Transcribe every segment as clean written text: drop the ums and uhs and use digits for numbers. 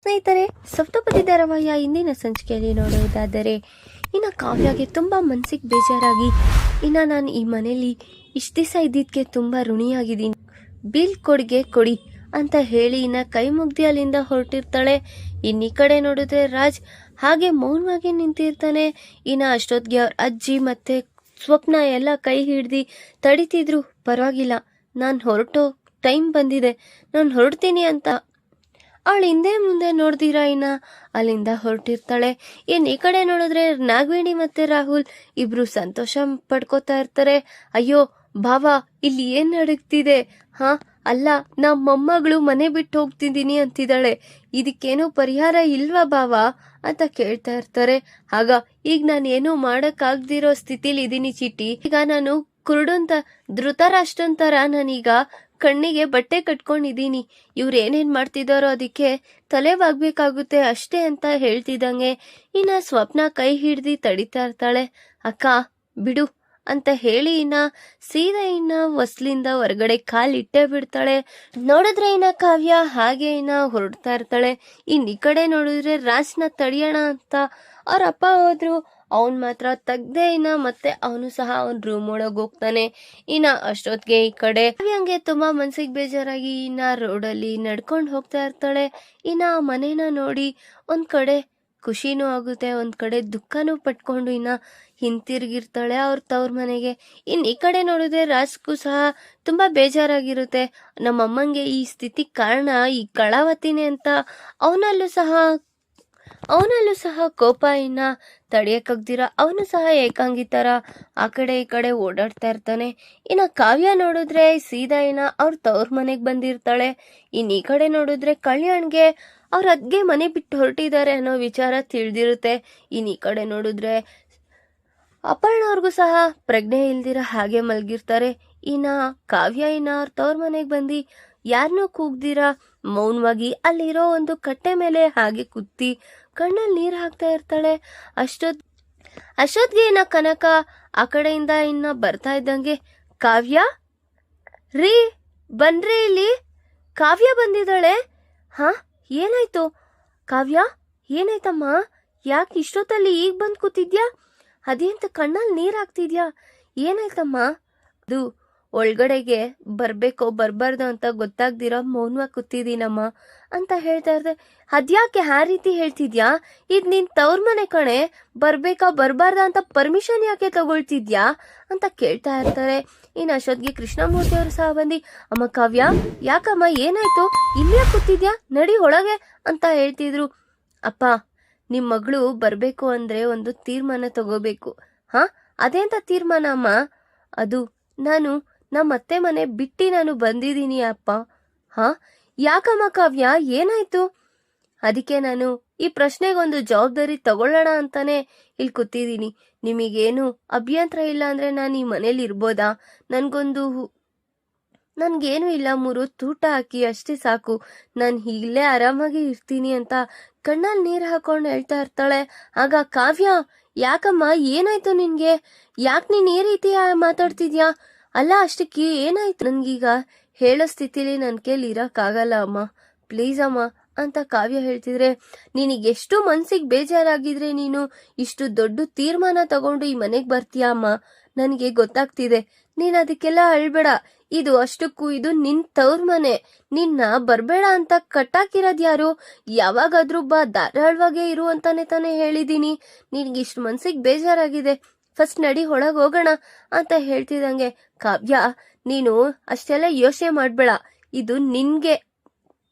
ಸ್ನೇಹಿತರೆ, ಸಪ್ತಪದಿ ಧಾರಾವಾಹಿಯ ಇಂದಿನ ಸಂಚಿಕೆಯಲ್ಲಿ ನೋಡುವುದಾದರೆ ಇನ್ನು ಕಾವ್ಯಗೆ ತುಂಬ ಮನಸ್ಸಿಗೆ ಬೇಜಾರಾಗಿ ನಾನು ಈ ಮನೆಯಲ್ಲಿ ಇಷ್ಟು ದಿವಸ ಇದ್ದಿದ್ದಕ್ಕೆ ತುಂಬ ಋಣಿಯಾಗಿದ್ದೀನಿ, ಬಿಲ್ ಕೊಡಿ ಅಂತ ಹೇಳಿ ಕೈ ಮುಗ್ದಿ ಅಲ್ಲಿಂದ ಹೊರಟಿರ್ತಾಳೆ. ಈ ಕಡೆ ನೋಡಿದ್ರೆ ರಾಜ್ ಹಾಗೆ ಮೌನವಾಗಿ ನಿಂತಿರ್ತಾನೆ. ಅಷ್ಟೊತ್ತಿಗೆ ಅವ್ರ ಅಜ್ಜಿ ಮತ್ತೆ ಸ್ವಪ್ನ ಎಲ್ಲ ಕೈ ಹಿಡ್ದು ತಡಿತಿದ್ರು. ಪರವಾಗಿಲ್ಲ, ನಾನು ಹೊರಟೋ ಟೈಮ್ ಬಂದಿದೆ, ನಾನು ಹೊರಡ್ತೀನಿ ಅಂತ ಅವಳು ಹಿಂದೆ ಮುಂದೆ ನೋಡ್ದಿರ ಅಲ್ಲಿಂದ ಹೊರಟಿರ್ತಾಳೆ. ಈ ಕಡೆ ನೋಡಿದ್ರೆ ನಾಗವೇಣಿ ಮತ್ತೆ ರಾಹುಲ್ ಇಬ್ರು ಸಂತೋಷ ಪಡ್ಕೋತಾ ಇರ್ತಾರೆ. ಅಯ್ಯೋ ಭಾವ, ಇಲ್ಲಿ ಏನ್ ನಡೀತಿದೆ? ಅಲ್ಲ, ನಮ್ಮ ಮೊಮ್ಮಗಳು ಮನೆ ಬಿಟ್ಟು ಹೋಗ್ತಿದ್ದೀನಿ ಅಂತಿದ್ದಾಳೆ, ಇದಕ್ಕೇನೋ ಪರಿಹಾರ ಇಲ್ವಾ ಭಾವ ಅಂತ ಕೇಳ್ತಾ ಇರ್ತಾರೆ. ಆಗ ಈಗ ನಾನು ಏನೂ ಮಾಡಕ್ಕಾಗ್ದಿರೋ ಸ್ಥಿತಿಲಿ ಇದೀನಿ ಚಿಟ್ಟಿ. ಈಗ ನಾನು ಕುರುಡಂತ ಧೃತರಾಷ್ಟ್ರನ್ ತರ ನಾನೀಗ ಕಣ್ಣಿಗೆ ಬಟ್ಟೆ ಕಟ್ಕೊಂಡಿದ್ದೀನಿ. ಇವ್ರು ಏನೇನ್ ಮಾಡ್ತಿದಾರೋ ಅದಕ್ಕೆ ತಲೆವಾಗ್ಬೇಕಾಗುತ್ತೆ ಅಷ್ಟೇ ಅಂತ ಹೇಳ್ತಿದ್ದಂಗೆ ಸ್ವಪ್ನ ಕೈ ಹಿಡ್ದಿ ತಡಿತಾ ಇರ್ತಾಳೆ. ಅಕ್ಕ ಬಿಡು ಅಂತ ಹೇಳಿ ಸೀದಾ ಹೊಸ್ಲಿಂದ ಹೊರಗಡೆ ಕಾಲಿಟ್ಟೇ ಬಿಡ್ತಾಳೆ. ನೋಡಿದ್ರೆ ಕಾವ್ಯ ಹಾಗೆ ಹೊರಡ್ತಾ ಇರ್ತಾಳೆ. ಈ ಕಡೆ ನೋಡಿದ್ರೆ ರಾಜ್ನ ತಡಿಯೋಣ ಅಂತ ಅವ್ರ ಅಪ್ಪ ಹೋದ್ರು. ಅವನ್ ಮಾತ್ರ ತೆಗ್ದೆ ಮತ್ತೆ ಅವನು ಸಹ ಅವನ್ ರೂಮ್ ಒಳಗ್ ಹೋಗ್ತಾನೆ. ಅಷ್ಟೊತ್ತಿಗೆ ಈ ಕಡೆ ಕಾವ್ಯಂಗೆ ತುಂಬಾ ಮನ್ಸಿಗೆ ಬೇಜಾರಾಗಿ ರೋಡಲ್ಲಿ ನಡ್ಕೊಂಡು ಹೋಗ್ತಾ ಇರ್ತಾಳೆ. ಆ ಮನೇನ ನೋಡಿ ಒಂದ್ ಕಡೆ ಖುಷಿನೂ ಆಗುತ್ತೆ, ಒಂದ್ ಕಡೆ ದುಃಖನೂ ಪಟ್ಕೊಂಡು ಹಿಂತಿರ್ಗಿರ್ತಾಳೆ ಅವ್ರ ತವ್ರ ಮನೆಗೆ. ಈ ಕಡೆ ನೋಡಿದ್ರೆ ರಾಜ್ಗೂ ಸಹ ತುಂಬಾ ಬೇಜಾರಾಗಿರುತ್ತೆ. ನಮ್ಮಮ್ಮಂಗೆ ಈ ಸ್ಥಿತಿ ಕಾರಣ ಈ ಕಳಾವತಿನೇ ಅಂತ ಅವನಲ್ಲೂ ಸಹ ಕೋಪ ತಡೆಯಕ್ಕಾಗ್ದಿರ ಅವನು ಸಹ ಏಕಾಂಗಿ ತರ ಆ ಕಡೆ ಈ ಕಡೆ ಓಡಾಡ್ತಾ ಇರ್ತಾನೆ. ಕಾವ್ಯ ನೋಡಿದ್ರೆ ಸೀದಾ ಅವ್ರ ತವ್ರ ಮನೆಗ್ ಬಂದಿರ್ತಾಳೆ. ಈ ಕಡೆ ನೋಡಿದ್ರೆ ಕಲ್ಯಾಣ್ಗೆ ಅವ್ರ ಅದ್ಗೆ ಮನೆ ಬಿಟ್ಟು ಹೊರಟಿದ್ದಾರೆ ಅನ್ನೋ ವಿಚಾರ ತಿಳಿದಿರುತ್ತೆ. ಈ ಕಡೆ ನೋಡಿದ್ರೆ ಅಪರ್ಣವ್ರಿಗೂ ಸಹ ಪ್ರಜ್ಞೆ ಇಲ್ದಿರ ಹಾಗೆ ಮಲಗಿರ್ತಾರೆ. ಕಾವ್ಯ ಅವ್ರ ತವ್ರ ಮನೆಗ್ ಬಂದು ಯಾರನ್ನೂ ಕೂಗ್ದಿರ ಮೌನವಾಗಿ ಅಲ್ಲಿರೋ ಒಂದು ಕಟ್ಟೆ ಮೇಲೆ ಹಾಗೆ ಕುತ್ತಿ ಕಣ್ಣಲ್ಲಿ ನೀರ್ ಹಾಕ್ತಾ ಇರ್ತಾಳೆ. ಅಷ್ಟೊತ್ತಿಗೆ ಕನಕ ಆ ಕಡೆಯಿಂದ ಬರ್ತಾ ಇದ್ದಂಗೆ, ಕಾವ್ಯ ರೀ ಬನ್ರಿ, ಇಲ್ಲಿ ಕಾವ್ಯ ಬಂದಿದ್ದಾಳೆ. ಏನಾಯ್ತು ಕಾವ್ಯ? ಏನಾಯ್ತಮ್ಮ? ಯಾಕೆ ಇಷ್ಟೊತ್ತಲ್ಲಿ ಈಗ ಬಂದ್ ಕೂತಿದ್ಯಾ? ಅದೇಂತ ಕಣ್ಣಲ್ಲಿ ನೀರ್ ಹಾಕ್ತಿದ್ಯಾ? ಏನಾಯ್ತಮ್ಮ? ಅದು ಒಳಗಡೆಗೆ ಬರ್ಬೇಕೋ ಬರ್ಬಾರ್ದು ಅಂತ ಗೊತ್ತಾಗ್ದಿರ ಮೌನವಾಗಿ ಕೂತಿದ್ದೀನಮ್ಮ ಅಂತ ಹೇಳ್ತಾ ಇರ್ದೆ. ಅದ್ಯಾಕೆ ಆ ರೀತಿ ಹೇಳ್ತಿದ್ಯಾ? ಇದ್ ನಿನ್ ತವ್ರ ಮನೆ ಕಣೆ, ಬರ್ಬೇಕಾ ಬರ್ಬಾರ್ದ ಅಂತ ಪರ್ಮಿಷನ್ ಯಾಕೆ ತಗೊಳ್ತಿದ್ಯಾ ಅಂತ ಕೇಳ್ತಾ ಇರ್ತಾರೆ. ಅಷ್ಟೊತ್ತಿಗೆ ಕೃಷ್ಣಮೂರ್ತಿ ಅವರು ಸಹ ಬಂದು, ಅಮ್ಮ ಕಾವ್ಯ ಯಾಕಮ್ಮ, ಏನಾಯ್ತು? ಇಲ್ಲೇ ಕೂತಿದ್ಯಾ, ನಡಿ ಒಳಗೆ ಅಂತ ಹೇಳ್ತಿದ್ರು. ಅಪ್ಪ, ನಿಮ್ ಮಗಳು ಬರ್ಬೇಕು ಅಂದ್ರೆ ಒಂದು ತೀರ್ಮಾನ ತಗೋಬೇಕು. ಅದೇಂತ ತೀರ್ಮಾನ ಅಮ್ಮ? ಅದು ನಾನು ನಮ್ಮ ಅತ್ತೆ ಮನೆ ಬಿಟ್ಟು ನಾನು ಬಂದಿದ್ದೀನಿ ಅಪ್ಪ. ಯಾಕಮ್ಮ ಕಾವ್ಯ, ಏನಾಯ್ತು? ಅದಕ್ಕೆ ನಾನು ಈ ಪ್ರಶ್ನೆಗೊಂದು ಜವಾಬ್ದಾರಿ ತಗೊಳ್ಳೋಣ ಅಂತಾನೆ ಇಲ್ಲಿ ಕೂತಿದ್ದೀನಿ. ನಿಮಗೇನು ಅಭ್ಯಂತರ ಇಲ್ಲ ಅಂದ್ರೆ ನಾನು ಈ ಮನೇಲಿ ಇರ್ಬೋದಾ? ನನ್ಗೇನು ಇಲ್ಲ, 3 ತೂಟ ಹಾಕಿ ಅಷ್ಟೇ ಸಾಕು, ನಾನು ಇಲ್ಲೇ ಆರಾಮಾಗಿ ಇರ್ತೀನಿ ಅಂತ ಕಣ್ಣಲ್ಲಿ ನೀರು ಹಾಕೊಂಡು ಹೇಳ್ತಾ ಇರ್ತಾಳೆ. ಆಗ ಕಾವ್ಯ, ಯಾಕಮ್ಮ ಏನಾಯ್ತು ನಿನ್ಗೆ? ಯಾಕೆ ನೀನ್ ಈ ರೀತಿ ಮಾತಾಡ್ತಿದ್ಯಾ? ಅಲ್ಲ, ಅಷ್ಟಕ್ಕೆ ಏನಾಯ್ತು? ನನ್ಗೀಗ ಹೇಳೋ ಸ್ಥಿತಿಲಿ ನನ್ ಕೈಲಿ ಇರಕ್ಕಾಗಲ್ಲ ಅಮ್ಮ, ಪ್ಲೀಸ್ ಅಮ್ಮ ಅಂತ ಕಾವ್ಯ ಹೇಳ್ತಿದ್ರೆ, ನಿನಗೆಷ್ಟು ಮನ್ಸಿಗೆ ಬೇಜಾರಾಗಿದ್ರೆ ನೀನು ಇಷ್ಟು ದೊಡ್ಡ ತೀರ್ಮಾನ ತಗೊಂಡು ಈ ಮನೆಗ್ ಬರ್ತೀಯ ಅಮ್ಮ, ನನಗೆ ಗೊತ್ತಾಗ್ತಿದೆ. ನೀನ್ ಅದಕ್ಕೆಲ್ಲ ಅಳ್ಬೇಡ. ಇದು ಅಷ್ಟಕ್ಕೂ ಇದು ನಿನ್ ತವ್ರ ಮನೆ, ನಿನ್ನ ಬರ್ಬೇಡ ಅಂತ ಕಟ್ಟಾಕಿರೋದ್ ಯಾರು? ಯಾವಾಗಾದ್ರೂ ಬಾ, ಧಾರಾಳವಾಗೇ ಇರು ಅಂತಾನೆ ತಾನೇ ಹೇಳಿದೀನಿ. ನಿನ್ಗೆ ಇಷ್ಟು ಮನ್ಸಿಗೆ ಬೇಜಾರಾಗಿದೆ, ಫಸ್ಟ್ ನಡಿ ಒಳಗ್ ಹೋಗೋಣ ಅಂತ ಹೇಳ್ತಿದಂಗೆ, ಕಾವ್ಯ ನೀನು ಅಷ್ಟೆಲ್ಲ ಯೋಚನೆ ಮಾಡ್ಬೇಡ, ಇದು ನಿನ್ಗೆ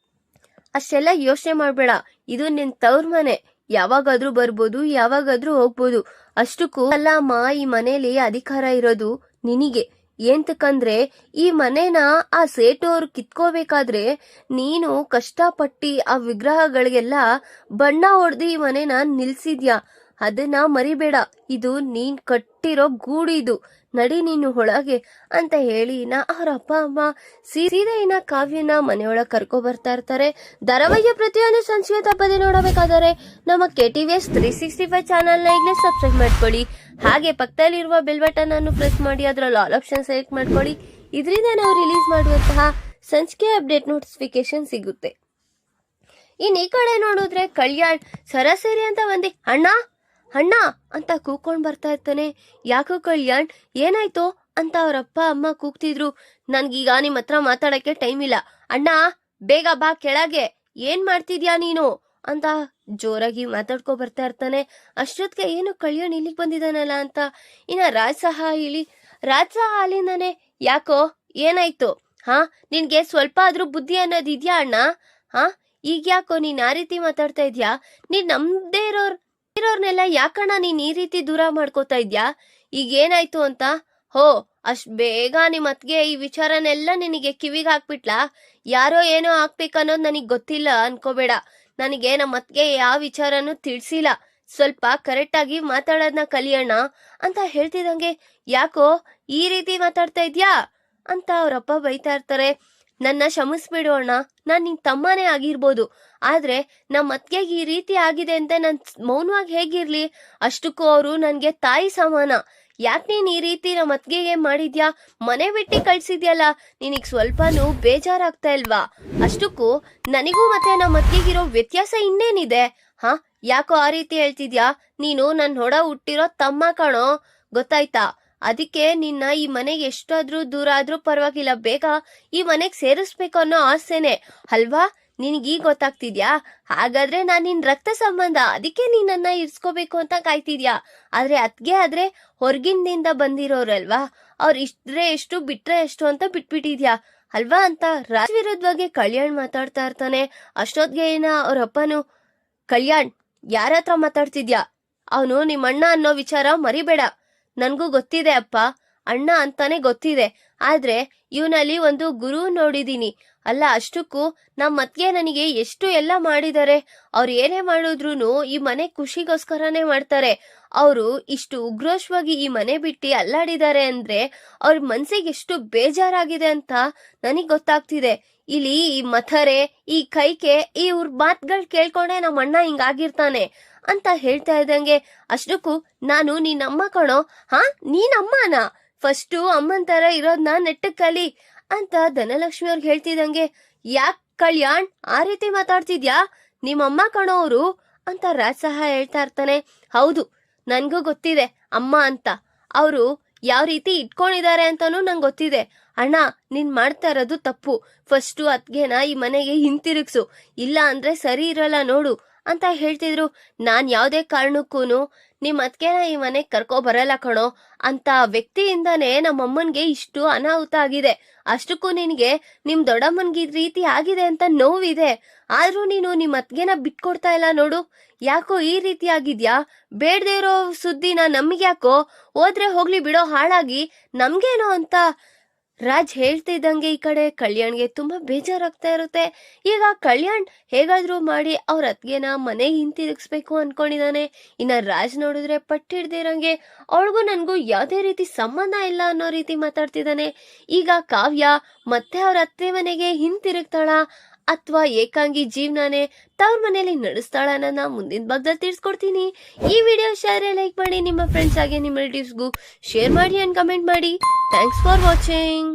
ಅಷ್ಟೆಲ್ಲ ಯೋಚನೆ ಮಾಡ್ಬೇಡ, ಇದು ನಿನ್ ತವ್ರ ಮನೆ, ಯಾವಾಗಾದ್ರೂ ಬರ್ಬೋದು, ಯಾವಾಗಾದ್ರೂ ಹೋಗ್ಬೋದು. ಅಷ್ಟಕ್ಕೂ ಅಲ್ಲ ಅಮ್ಮ, ಈ ಮನೇಲಿ ಅಧಿಕಾರ ಇರೋದು ನಿನಗೆ. ಏಂತಕಂದ್ರೆ ಈ ಮನೇನ ಆ ಸೇಟು ಅವ್ರು ಕಿತ್ಕೋಬೇಕಾದ್ರೆ ನೀನು ಕಷ್ಟಪಟ್ಟಿ ಆ ವಿಗ್ರಹಗಳಿಗೆಲ್ಲ ಬಣ್ಣ ಹೊಡೆದು ಈ ಮನೇನ ನಿಲ್ಸಿದ್ಯಾ, ಅದನ್ನ ಮರಿಬೇಡ. ಇದು ನೀನ್ ಕಟ್ಟಿರೋ ಗೂಡು, ಇದು ನಡಿ ನೀನು ಒಳಗೆ ಅಂತ ಹೇಳಿ ಅವ್ರ ಅಪ್ಪ ಅಮ್ಮ ಸೀದಾ ಕಾವ್ಯನ ಮನೆಯೊಳಗೆ ಕರ್ಕೊ ಬರ್ತಾ ಇರ್ತಾರೆ. ಧಾರಾವಾಹಿಯ ಪ್ರತಿಯೊಂದು ಸಂಚಿಕೆ ತಪ್ಪದೆ ನೋಡಬೇಕಾದರೆ ನಮ್ಮ KTVS 365 ಚಾನಲ್ನ ಈಗಲೇ ಸಬ್ಸ್ಕ್ರೈಬ್ ಮಾಡ್ಕೊಳ್ಳಿ. ಹಾಗೆ ಪಕ್ಕದಲ್ಲಿರುವ ಬೆಲ್ ಬಟನ್ ಅನ್ನು ಪ್ರೆಸ್ ಮಾಡಿ ಅದರಲ್ಲಿ ಆಲ್ ಆಪ್ಷನ್ ಸೆಲೆಕ್ಟ್ ಮಾಡ್ಕೊಳ್ಳಿ. ಇದರಿಂದ ನಾವು ರಿಲೀಸ್ ಮಾಡುವಂತಹ ಸಂಚಿಕೆ ಅಪ್ಡೇಟ್ ನೋಟಿಫಿಕೇಶನ್ ಸಿಗುತ್ತೆ. ಇನ್ ಈ ಕಡೆ ನೋಡಿದ್ರೆ ಕಲ್ಯಾಣ್ ಸರಾಸರಿ ಅಂತ ಬಂದಿ ಅಣ್ಣ ಅಣ್ಣ ಅಂತ ಕೂಕೊಂಡ್ ಬರ್ತಾ ಇರ್ತಾನೆ. ಯಾಕೋ ಕಲ್ಯಾಣ್ ಏನಾಯ್ತು ಅಂತ ಅವ್ರಪ್ಪ ಅಮ್ಮ ಕೂಗ್ತಿದ್ರು. ನನ್ಗೀಗ ನಿಮ್ ಹತ್ರ ಮಾತಾಡಕ್ಕೆ ಟೈಮ್ ಇಲ್ಲ. ಅಣ್ಣ ಬೇಗ ಬಾ ಕೆಳಗೆ, ಏನ್ ಮಾಡ್ತಿದ್ಯಾ ನೀನು ಅಂತ ಜೋರಾಗಿ ಮಾತಾಡ್ಕೊ ಬರ್ತಾ ಇರ್ತಾನೆ. ಅಷ್ಟೊತ್ತಿಗೆ ಏನು ಕಲ್ಯಾಣ್ ಇಲ್ಲಿಗೆ ಬಂದಿದ್ದಾನಲ್ಲ ಅಂತ ಇನ್ನ ರಾಜ್ ಸಹ ಅಲ್ಲಿಂದಾನೆ ಯಾಕೋ ಏನಾಯ್ತು ಹಾ, ನಿನ್ಗೆ ಸ್ವಲ್ಪ ಆದ್ರೂ ಬುದ್ಧಿ ಅನ್ನೋದಿದ್ಯಾ ಅಣ್ಣ? ಹಾ, ಈಗ ಯಾಕೋ ನೀನ್ ಆ ರೀತಿ ಮಾತಾಡ್ತಾ ಇದ್ಯಾ? ನೀನ್ ನಮ್ದೇ ಇರೋರ್ನೆಲ್ಲ ಯಾಕಣ್ಣ ನೀನ್ ಈ ರೀತಿ ದೂರ ಮಾಡ್ಕೋತಾ ಇದ್ಯಾ? ಈಗ ಏನಾಯ್ತು ಅಂತ? ಹೋ, ಅಷ್ಟ್ ಬೇಗ ನಿಮ್ ಅತ್ಗೆ ಈ ವಿಚಾರನೆಲ್ಲ ನಿನಗೆ ಕಿವಿಗೆ ಹಾಕ್ಬಿಟ್ಲಾ? ಯಾರೋ ಏನೋ ಹಾಕ್ಬೇಕನ್ನೋದು ನನಗ್ ಗೊತ್ತಿಲ್ಲ ಅನ್ಕೋಬೇಡ. ನನಗೆ ನಮ್ಮ ಅತ್ಗೆ ಯಾವ ವಿಚಾರನೂ ತಿಳಿಸಿಲ್ಲ. ಸ್ವಲ್ಪ ಕರೆಕ್ಟ್ ಆಗಿ ಮಾತಾಡೋದನ್ನ ಕಲಿಯೋಣ ಅಂತ ಹೇಳ್ತಿದಂಗೆ ಯಾಕೋ ಈ ರೀತಿ ಮಾತಾಡ್ತಾ ಇದ್ಯಾ ಅಂತ ಅವ್ರಪ್ಪ ಬೈತಾ ಇರ್ತಾರೆ. ನನ್ನ ಕ್ಷಮಿಸ್ಬಿಡು ಅಣ್ಣ, ನಾನ್ ನಿನ್ ತಮ್ಮನೇ ಆಗಿರ್ಬೋದು, ಆದ್ರೆ ನಮ್ಮ ಅತ್ಗೆಗೆ ಈ ರೀತಿ ಆಗಿದೆ ಅಂತ ನಾನ್ ಮೌನವಾಗಿ ಹೇಗಿರ್ಲಿ? ಅಷ್ಟಕ್ಕೂ ಅವರು ನನ್ಗೆ ತಾಯಿ ಸಮಾನ. ಯಾಕೆ ನೀನ್ ಈ ರೀತಿ ನಮ್ಮ ಅತ್ಗೆಗೆ ಮಾಡಿದ್ಯಾ? ಮನೆ ಬಿಟ್ಟು ಕಳ್ಸಿದ್ಯಲ್ಲ, ನಿನಗ್ ಸ್ವಲ್ಪನೂ ಬೇಜಾರಾಗ್ತಾ ಇಲ್ವಾ? ಅಷ್ಟಕ್ಕೂ ನನಗೂ ಮತ್ತೆ ನಮ್ಮ ಅತ್ಗೆಗಿರೋ ವ್ಯತ್ಯಾಸ ಇನ್ನೇನಿದೆ? ಹಾ, ಯಾಕೋ ಆ ರೀತಿ ಹೇಳ್ತಿದ್ಯಾ? ನೀನು ನನ್ ಹೊಡ ಹುಟ್ಟಿರೋ ತಮ್ಮ ಕಣೋ, ಗೊತ್ತಾಯ್ತಾ? ಅದಕ್ಕೆ ನಿನ್ನ ಈ ಮನೆಗೆ ಎಷ್ಟಾದ್ರೂ ದೂರ ಆದ್ರೂ ಪರವಾಗಿಲ್ಲ, ಬೇಗ ಈ ಮನೆಗ್ ಸೇರಿಸ್ಬೇಕು ಅನ್ನೋ ಆಸೆನೆ ಅಲ್ವಾ? ನಿನ್ಗೀಗ ಗೊತ್ತಾಗ್ತಿದ್ಯಾ? ಹಾಗಾದ್ರೆ ನಾನ್ ನಿನ್ ರಕ್ತ ಸಂಬಂಧ, ಅದಕ್ಕೆ ನೀನನ್ನ ಇರ್ಸ್ಕೋಬೇಕು ಅಂತ ಕಾಯ್ತಿದ್ಯಾ. ಆದ್ರೆ ಅತ್ಗೆ ಆದ್ರೆ ಹೊರಗಿನಿಂದ ಬಂದಿರೋರಲ್ವಾ, ಅವ್ರು ಇಷ್ಟ್ರೆ ಎಷ್ಟು ಬಿಟ್ರೆ ಎಷ್ಟು ಅಂತ ಬಿಟ್ಬಿಟ್ಟಿದ್ಯಾ ಅಲ್ವಾ ಅಂತ ರಾಜ್ ವಿರುದ್ಧವಾಗಿ ಕಲ್ಯಾಣ್ ಮಾತಾಡ್ತಾ ಇರ್ತಾನೆ. ಅಷ್ಟೊತ್ಗೆ ಅವ್ರಪ್ಪನು, ಕಲ್ಯಾಣ್ ಯಾರ ಹತ್ರ ಮಾತಾಡ್ತಿದ್ಯಾ? ಅವನು ನಿಮ್ಮ ಅಣ್ಣ ಅನ್ನೋ ವಿಚಾರ ಮರಿಬೇಡ. ನನ್ಗೂ ಗೊತ್ತಿದೆ ಅಪ್ಪ, ಅಣ್ಣ ಅಂತಾನೆ ಗೊತ್ತಿದೆ, ಆದ್ರೆ ಇವನಲ್ಲಿ ಒಂದು ಗುರು ನೋಡಿದೀನಿ ಅಲ್ಲ. ಅಷ್ಟಕ್ಕೂ ನಮ್ಮ ಅತ್ಗೆ ನನಗೆ ಎಷ್ಟು ಎಲ್ಲ ಮಾಡಿದ್ದಾರೆ. ಅವ್ರು ಏನೇ ಮಾಡಿದ್ರುನು ಈ ಮನೆ ಖುಷಿಗೋಸ್ಕರನೇ ಮಾಡ್ತಾರೆ. ಅವರು ಇಷ್ಟು ಉಗ್ರೋಷವಾಗಿ ಈ ಮನೆ ಬಿಟ್ಟು ಅಲ್ಲಾಡಿದ್ದಾರೆ ಅಂದ್ರೆ ಅವ್ರ ಮನ್ಸಿಗೆ ಎಷ್ಟು ಬೇಜಾರಾಗಿದೆ ಅಂತ ನನಗ್ ಗೊತ್ತಾಗ್ತಿದೆ. ಇಲ್ಲಿ ಈ ಮಥರೆ, ಈ ಕೈಕೆ, ಇವ್ರ ಮಾತ್ಗಳ್ ಕೇಳ್ಕೊಂಡೆ ನಮ್ಮ ಅಣ್ಣ ಹಿಂಗಾಗಿರ್ತಾನೆ ಅಂತ ಹೇಳ್ತಾ ಇದ್ದಂಗೆ, ಅಷ್ಟಕ್ಕೂ ನಾನು ನಿನ್ನಮ್ಮ ಕಣೋ. ಹಾ, ನೀನಮ್ಮನ? ಫಸ್ಟು ಅಮ್ಮನ್ ತರ ಇರೋದ್ನ ನೆಟ್ಟಕ್ ಕಲಿ ಅಂತ ಧನಲಕ್ಷ್ಮಿ ಅವ್ರಿಗೆ ಹೇಳ್ತಿದಂಗೆ, ಯಾಕ್ ಕಲ್ಯಾಣ್ ಆ ರೀತಿ ಮಾತಾಡ್ತಿದ್ಯಾ? ನಿಮ್ಮಮ್ಮ ಕಣೋ ಅವ್ರು ಅಂತ ರಾಜ್ ಸಹ ಹೇಳ್ತಾ ಇರ್ತಾನೆ. ಹೌದು, ನನ್ಗೂ ಗೊತ್ತಿದೆ ಅಮ್ಮ ಅಂತ. ಅವರು ಯಾವ ರೀತಿ ಇಟ್ಕೊಂಡಿದ್ದಾರೆ ಅಂತಾನು ನಂಗೆ ಗೊತ್ತಿದೆ. ಅಣ್ಣ, ನೀನ್ ಮಾಡ್ತಾ ಇರೋದು ತಪ್ಪು. ಫಸ್ಟು ಅತ್ಗೆನ ಈ ಮನೆಗೆ ಹಿಂತಿರುಗ್ಸು, ಇಲ್ಲ ಅಂದ್ರೆ ಸರಿ ಇರಲ್ಲ ನೋಡು ಅಂತ ಹೇಳ್ತಿದ್ರು. ನಾನ್ ಯಾವ್ದೇ ಕಾರಣಕ್ಕೂನು ನಿಮ್ ಅತ್ಗೆನ ಈ ಮನೆಗ್ ಕರ್ಕೊ ಬರಲ್ಲ ಕಣೋ ಅಂತ ವ್ಯಕ್ತಿಯಿಂದಾನೇ ನಮ್ಮಮ್ಮನ್ಗೆ ಇಷ್ಟು ಅನಾಹುತ ಆಗಿದೆ. ಅಷ್ಟಕ್ಕೂ ನಿನ್ಗೆ ನಿಮ್ ದೊಡ್ಡಮ್ಮನ್ಗೆ ಈ ರೀತಿ ಆಗಿದೆ ಅಂತ ನೋವಿದೆ, ಆದ್ರೂ ನೀನು ನಿಮ್ ಅತ್ಗೆನ ಬಿಟ್ಕೊಡ್ತಾ ಇಲ್ಲ ನೋಡು. ಯಾಕೋ ಈ ರೀತಿ ಆಗಿದ್ಯಾ? ಬೇಡದೇ ಇರೋ ಸುದ್ದಿನ ನಮ್ಗ್ಯಾಕೋ? ಹೋದ್ರೆ ಹೋಗ್ಲಿ ಬಿಡೋ, ಹಾಳಾಗಿ ನಮ್ಗೇನೋ ಅಂತ ರಾಜ್ ಹೇಳ್ತಿದ್ದಂಗೆ ಈ ಕಡೆ ಕಲ್ಯಾಣ್ಗೆ ತುಂಬಾ ಬೇಜಾರಾಗ್ತಾ ಇರುತ್ತೆ. ಈಗ ಕಲ್ಯಾಣ್ ಹೇಗಾದ್ರೂ ಮಾಡಿ ಅವ್ರ ಅತ್ಗೆನ ಮನೆಗೆ ಹಿಂತಿರುಗಿಸ್ಬೇಕು ಅನ್ಕೊಂಡಿದಾನೆ. ಇನ್ನ ರಾಜ್ ನೋಡಿದ್ರೆ ಪಟ್ಟಿಡ್ದಿರಂಗೆ ಅವಳಿಗೂ ನನ್ಗೂ ಯಾವ್ದೇ ರೀತಿ ಸಂಬಂಧ ಇಲ್ಲ ಅನ್ನೋ ರೀತಿ ಮಾತಾಡ್ತಿದ್ದಾನೆ. ಈಗ ಕಾವ್ಯ ಮತ್ತೆ ಅವ್ರ ಅತ್ತೆ ಮನೆಗೆ ಹಿಂತಿರುಗ್ತಾಳ ಅಥವಾ ಏಕಾಂಗಿ ಜೀವನನೇ ತವ್ರ ಮನೇಲಿ ನಡೆಸ್ತಾಳ ಅನ್ನೋದನ್ನ ಮುಂದಿನ ಭಾಗದಲ್ಲಿ ತಿಳಿಸ್ಕೊಡ್ತೀನಿ. ಈ ವಿಡಿಯೋ ಶೇರ್ ಲೈಕ್ ಮಾಡಿ, ನಿಮ್ಮ ಫ್ರೆಂಡ್ಸ್ ಹಾಗೆ ನಿಮ್ಮ ರಿಲೇಟಿವ್ಸ್ಗೂ ಶೇರ್ ಮಾಡಿ ಅಂಡ್ ಕಮೆಂಟ್ ಮಾಡಿ. Thanks for watching.